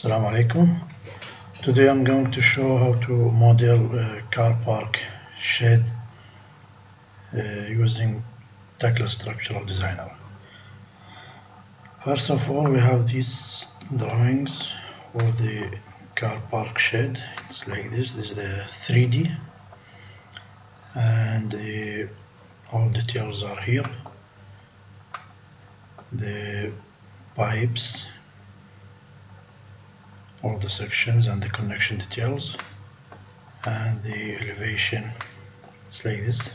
Assalamu alaikum. Today I'm going to show how to model a car park shed using Tekla Structural Designer. First of all, we have these drawings for the car park shed. It's like this. This is the 3D, and all details are here. The pipes, all the sections and the connection details, and the elevation. It's like this.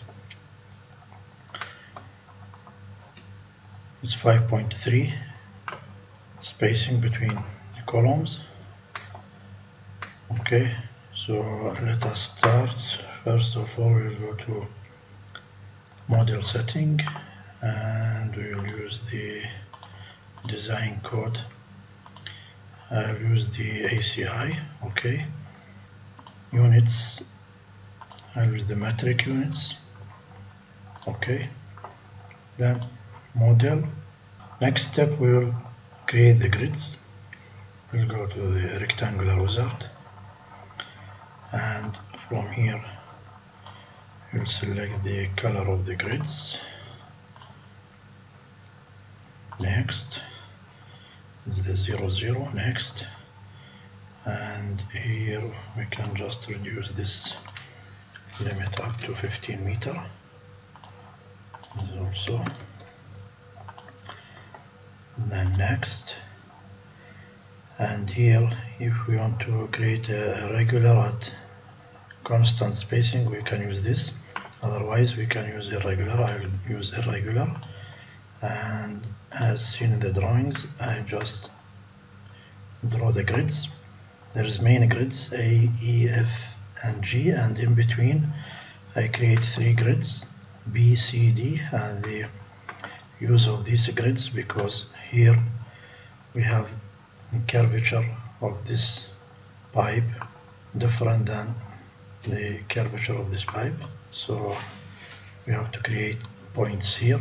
It's 5.3 spacing between the columns. Okay, so let us start. First of all, we will go to model setting and we will use the design code. I'll use the ACI. Okay, units, I'll use the metric units. Okay, then model. Next step, we will create the grids. We'll go to the rectangular wizard, and from here we'll select the color of the grids. Next is the 00. Next, and here we can just reduce this limit up to 15 meter. This also. Then next, and here if we want to create a regular at constant spacing, we can use this. Otherwise we can use irregular. I will use irregular, and as seen in the drawings, I just draw the grids. There's main grids A, E, F and G, and in between I create 3 grids B, C, D, and the use of these grids because here we have the curvature of this pipe different than the curvature of this pipe, so we have to create points here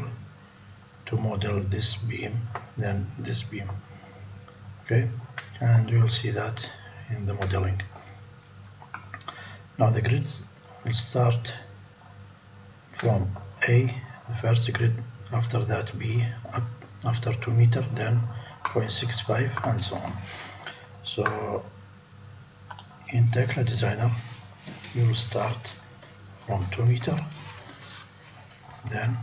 to model this beam, then this beam. Okay, and we will see that in the modeling. Now the grids will start from A, the first grid, after that B, up after 2 meter, then 0.65 and so on. So in Tekla Designer you will start from 2 meter, then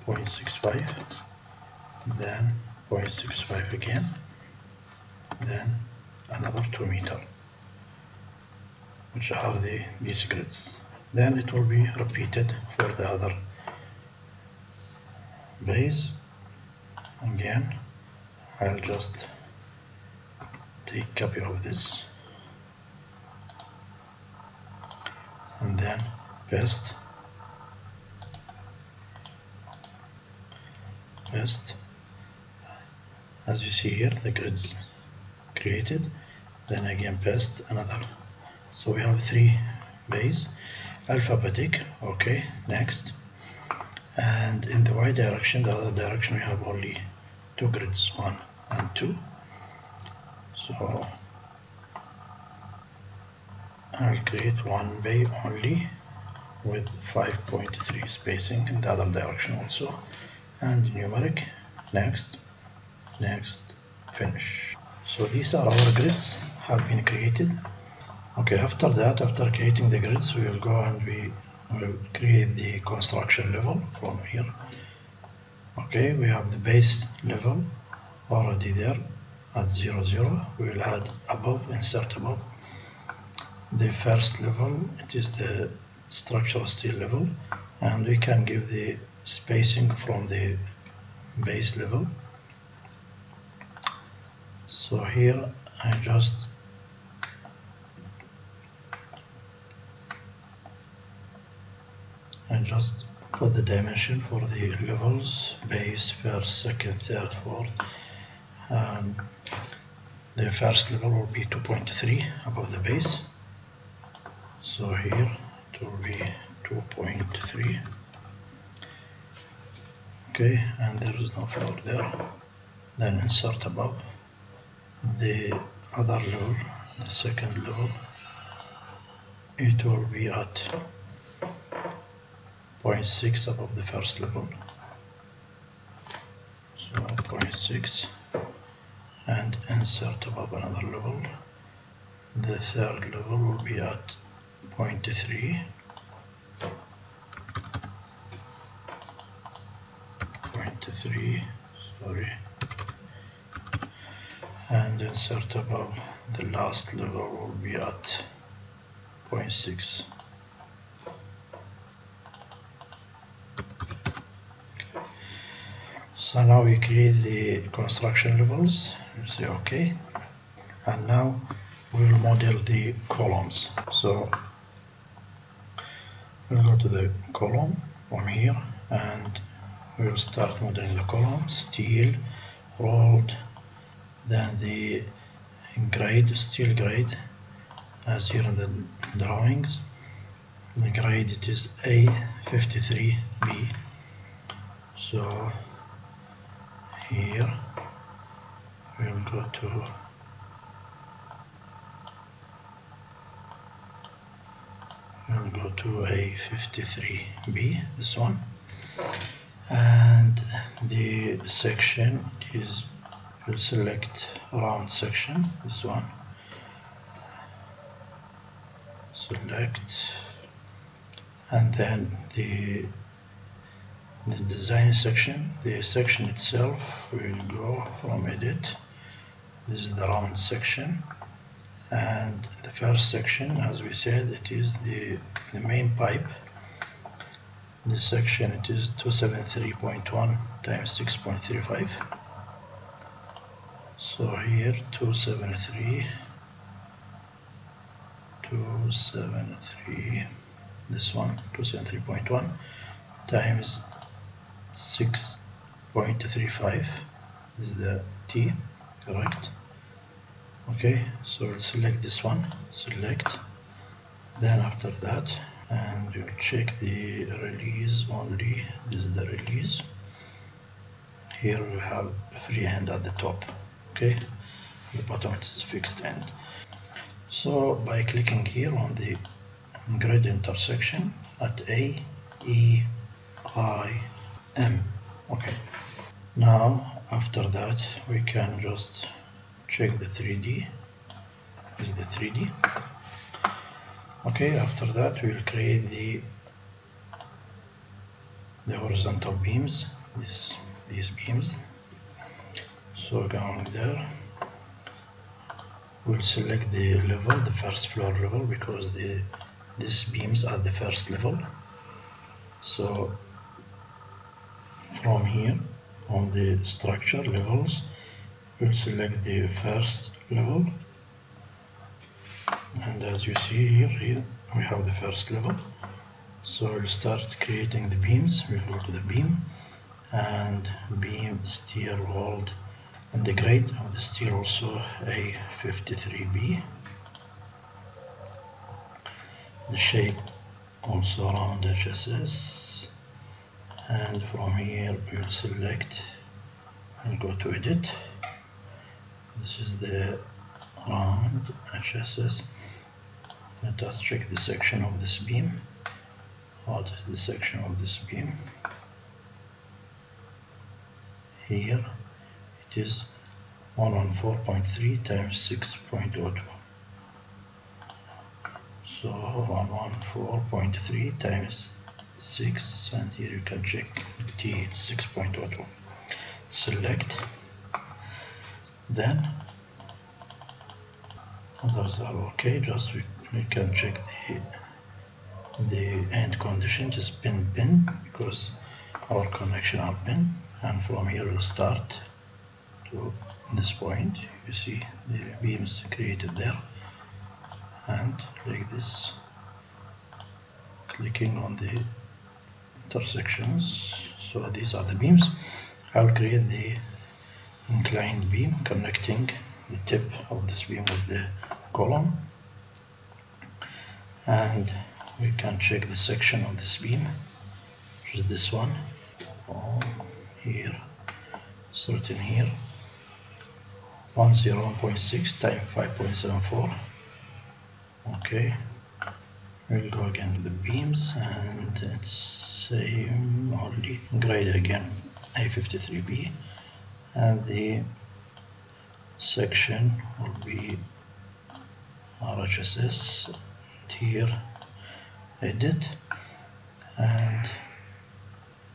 0.65, then 0.65 again, then another 2 meter, which are these grids. Then it will be repeated for the other base. Again, I'll just take copy of this and then paste. As you see here, the grids created, then again paste another. So we have 3 bays, alphabetic. Okay, next, and in the Y direction, the other direction, we have only 2 grids, 1 and 2. So I'll create 1 bay only with 5.3 spacing in the other direction also, and numeric. Next, finish. So these are our grids have been created. Okay, after that, after creating the grids, we will go and we will create the construction level from here. Okay, we have the base level already there at 00. We will add above, insert above. The first level, it is the structural steel level, and we can give the spacing from the base level. So here I just put the dimension for the levels: base, first, second, third, fourth. The first level will be 2.3 above the base, so here it will be 2.3. Okay, and there is no floor there. Then insert above. The other level, the second level, it will be at 0.6 above the first level. So 0.6, and insert above another level. The third level will be at 0.3, 0.3, sorry, and insert above the last level will be at 0.6. So now we create the construction levels. You say OK, and now we will model the columns. So we'll go to the column from here, and we will start modeling the column. Steel, rolled, then the grade, steel grade, as here in the drawings. The grade, it is A53B. So here we'll go to A53B, this one, and the section is, we'll select round section, this one, select, and then the design section, the section itself, we'll go from edit. This is the round section, and the first section, as we said, it is the main pipe. This section, it is 273.1 times 6.35. So here 273, this one 273.1 times 6.35. This is the T, correct? Okay, so we'll select this one, select, then after that, and you'll check the release only. This is the release. Here we have a free end at the top, okay, at the bottom it is fixed end. So by clicking here on the grid intersection at A, E, I, M, okay. Now after that we can just check the 3D. This is the 3D. Okay, after that we'll create the horizontal beams, these beams. So going there, we'll select the level, the first floor level, because these beams are the first level. So from here on the structure levels, we'll select the first level, and as you see here we have the first level. So we'll start creating the beams. We'll go to the beam, and beam, steel, rolled, and the grade of the steel also A53B. The shape also round HSS, and from here we'll select and go to edit. This is the round HSS. Let us check the section of this beam. What is the section of this beam? Here it is 114.3 times 6.02. So 114.3 times 6, and here you can check T, it's 6.02. Select, then others are okay. Just we can check the end condition, just pin because our connection are pin, and from here we'll start to this point. You see the beams created there, and like this, clicking on the intersections. So these are the beams. I'll create the inclined beam connecting the tip of this beam with the column, and we can check the section of this beam, which is this one, from here, starting here, 101.6 times 5.74. Okay, we'll go again to the beams, and it's same only grade again, A53B, and the section will be RHSS, and here edit, and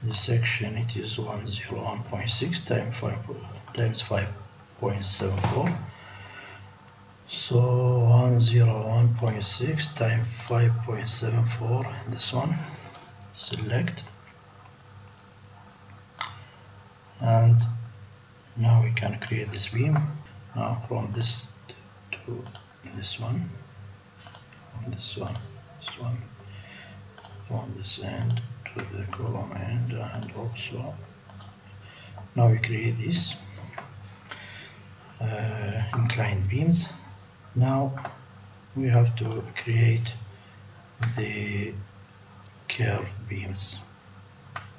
the section it is 101.6 times 5.74. So 101.6 times 5.74, this one, select, and now we can create this beam. Now from this to this one, from this one, this one, from this end to the column end, and also now we create these inclined beams. Now we have to create the curved beams,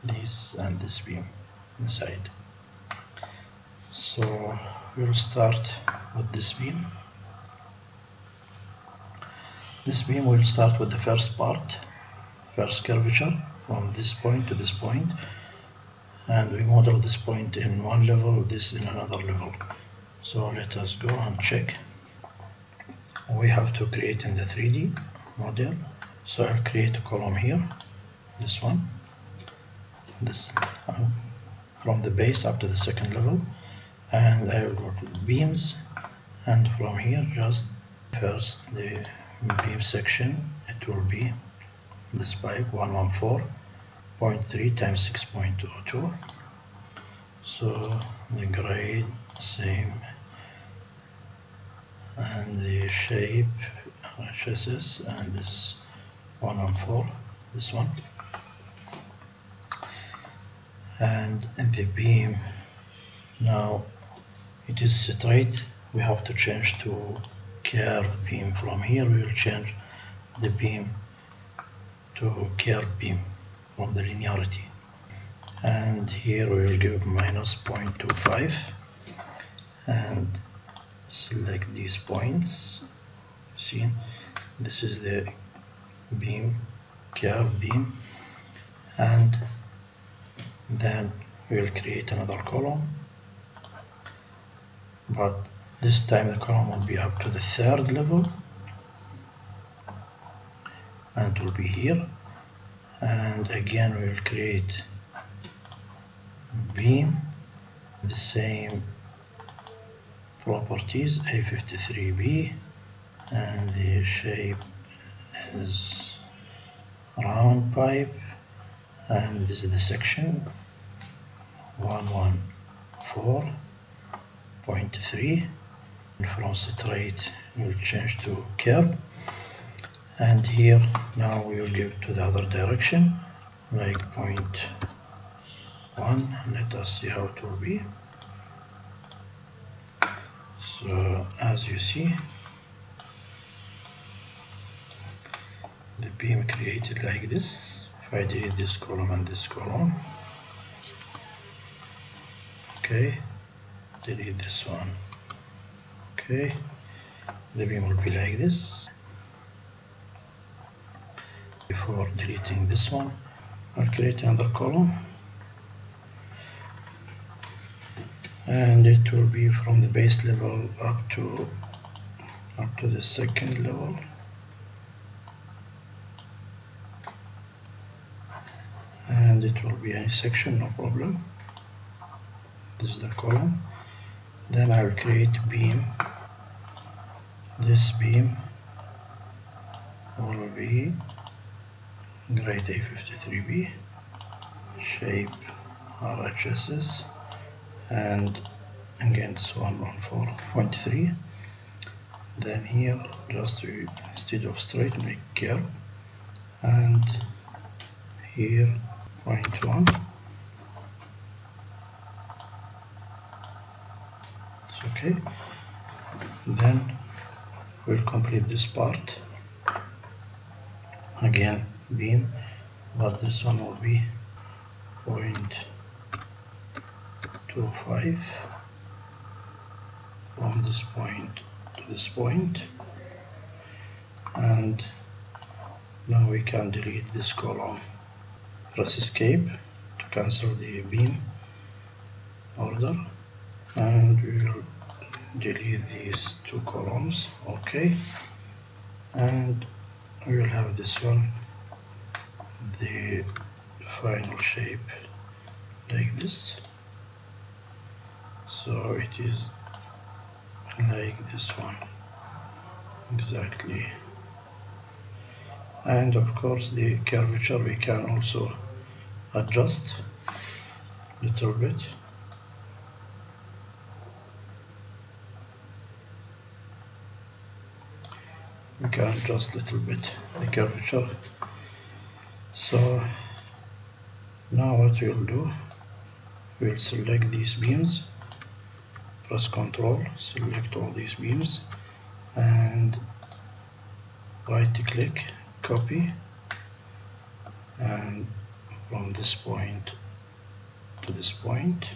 this and this beam inside. So we'll start with this beam. This beam will start with the first part, first curvature from this point to this point, and we model this point in one level, this in another level. So let us go and check. We have to create in the 3D model. So I'll create a column here, this one, this from the base up to the second level, and I will go to the beams, and from here just first the beam section, it will be this pipe 114.3 times 6.02. So the grade same, and the shape RHSS, and this 114, this one, and in the beam now it is straight, we have to change to curved beam. From here we will change the beam to curved beam from the linearity, and here we will give minus 0.25 and select these points. See, this is the beam, curved beam, and then we'll create another column, but this time the column will be up to the third level, and it will be here, and again we'll create beam, the same properties, A53B, and the shape is round pipe, and this is the section 114.3, and from straight we'll change to curve, and here now we will give to the other direction like 0.1. Let us see how it will be. So as you see, the beam created like this. If I delete this column and this column, okay, delete this one, okay, the beam will be like this. Before deleting this one, I'll create another column, and it will be from the base level up to the second level, and it will be any section, no problem. This is the column. Then I will create beam. This beam will be grade A53B, shape RHSS, and again it's 114.3. Then here just we, instead of straight, make curve, and here 0.1. It's okay. Then we'll complete this part. Again beam, but this one will be 0.25, from this point to this point, and now we can delete this column. Press escape to cancel the beam order, and we will delete these two columns. OK, and we will have this one, the final shape, like this. So it is like this one exactly. And of course the curvature we can also adjust a little bit. We can adjust a little bit the curvature. So now what we'll do, we'll select these beams, press Ctrl, select all these beams, and right click, copy, and from this point to this point,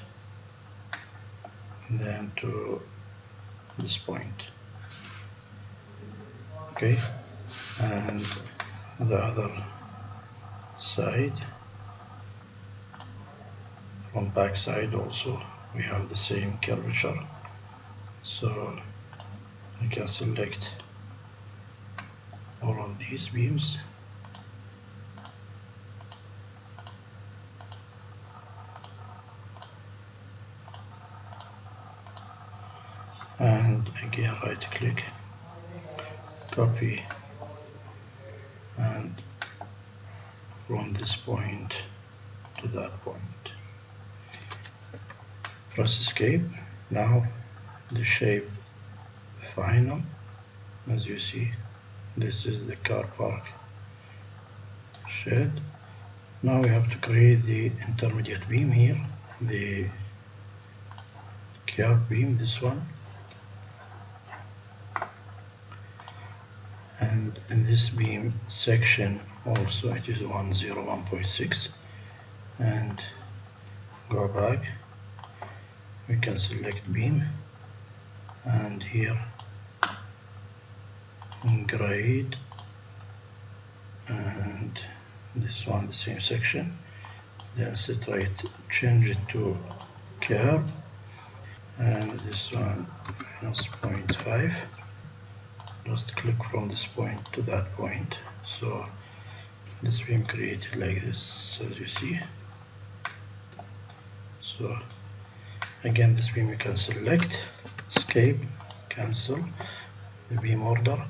and then to this point. Okay, and the other side, from back side also we have the same curvature. So I can select all of these beams, and again right click, copy, and from this point to that point. Press escape. Now the shape final, as you see, this is the car park shed. Now we have to create the intermediate beam here, the curve beam, this one, and in this beam section also it is 101.6, and go back, we can select beam, and here grade, and this one the same section, then set right, change it to curve, and this one minus 0.5. Just click from this point to that point. So this beam created like this, as you see. So again, this beam you can select, escape, cancel the beam order,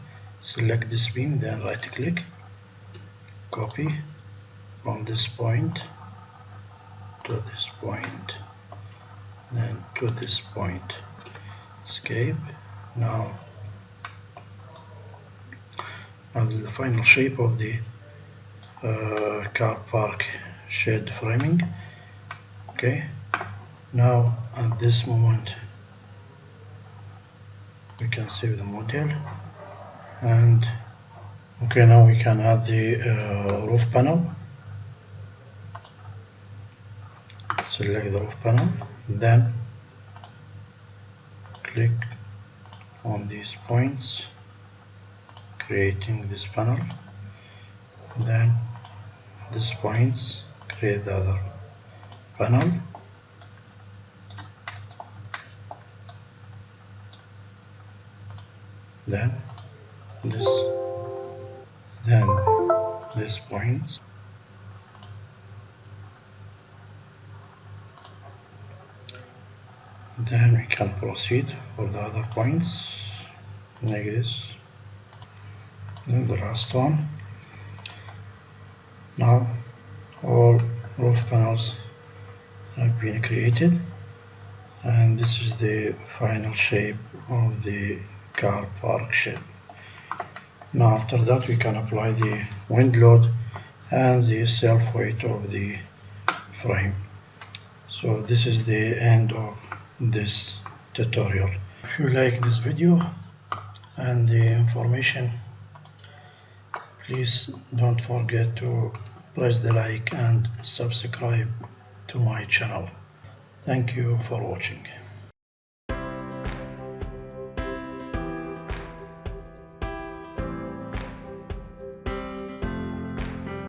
select this beam, then right click, copy from this point to this point, then to this point, escape. Now this is the final shape of the car park shed framing. Okay, now at this moment we can save the model, and okay, now we can add the roof panel. Select the roof panel, then click on these points, creating this panel, then these points, create the other panel, then these points, then we can proceed for the other points like this, then the last one. Now all roof panels have been created, and this is the final shape of the car park shed. Now after that we can apply the wind load and the self weight of the frame. So this is the end of this tutorial. If you like this video and the information, please don't forget to press the like and subscribe to my channel. Thank you for watching.